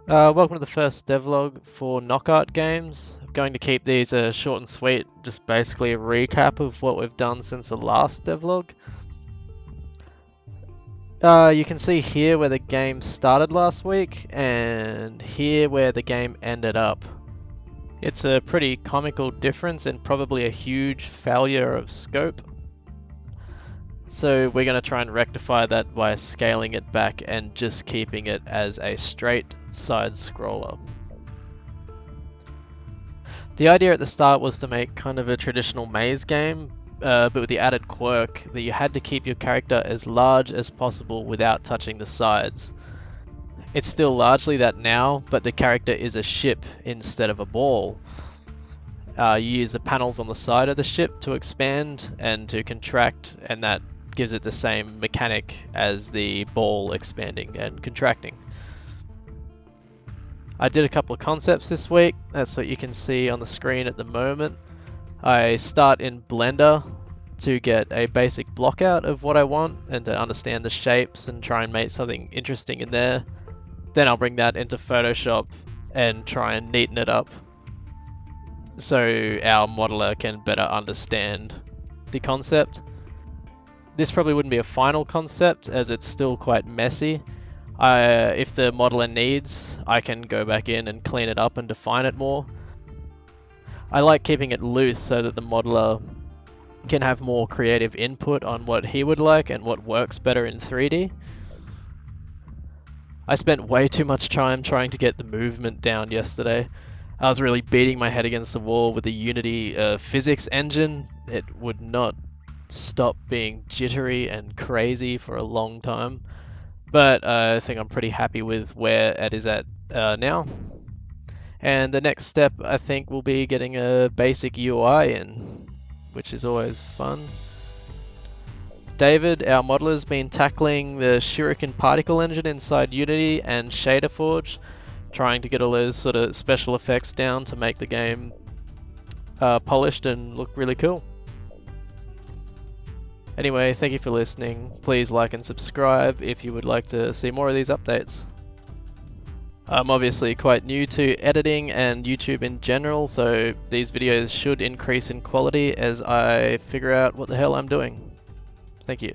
Welcome to the first devlog for Knockout Games. I'm going to keep these short and sweet, just basically a recap of what we've done since the last devlog. You can see here where the game started last week, and here where the game ended up. It's a pretty comical difference and probably a huge failure of scope. So we're going to try and rectify that by scaling it back and just keeping it as a straight side scroller. The idea at the start was to make kind of a traditional maze game, but with the added quirk that you had to keep your character as large as possible without touching the sides. It's still largely that now, but the character is a ship instead of a ball. You use the panels on the side of the ship to expand and to contract, and that gives it the same mechanic as the ball expanding and contracting. I did a couple of concepts this week. That's what you can see on the screen at the moment. I start in Blender to get a basic block out of what I want and to understand the shapes and try and make something interesting in there. Then I'll bring that into Photoshop and try and neaten it up so our modeler can better understand the concept. This probably wouldn't be a final concept as it's still quite messy. If the modeler needs, I can go back in and clean it up and define it more. I like keeping it loose so that the modeler can have more creative input on what he would like and what works better in 3D. I spent way too much time trying to get the movement down yesterday. I was really beating my head against the wall with the Unity physics engine. It would not stop being jittery and crazy for a long time. But I think I'm pretty happy with where it is at now. And the next step, I think, will be getting a basic UI in, which is always fun. David, our modeler, has been tackling the Shuriken particle engine inside Unity and Shader Forge, trying to get all those sort of special effects down to make the game polished and look really cool. Anyway, thank you for listening. Please like and subscribe if you would like to see more of these updates. I'm obviously quite new to editing and YouTube in general, so these videos should increase in quality as I figure out what the hell I'm doing. Thank you.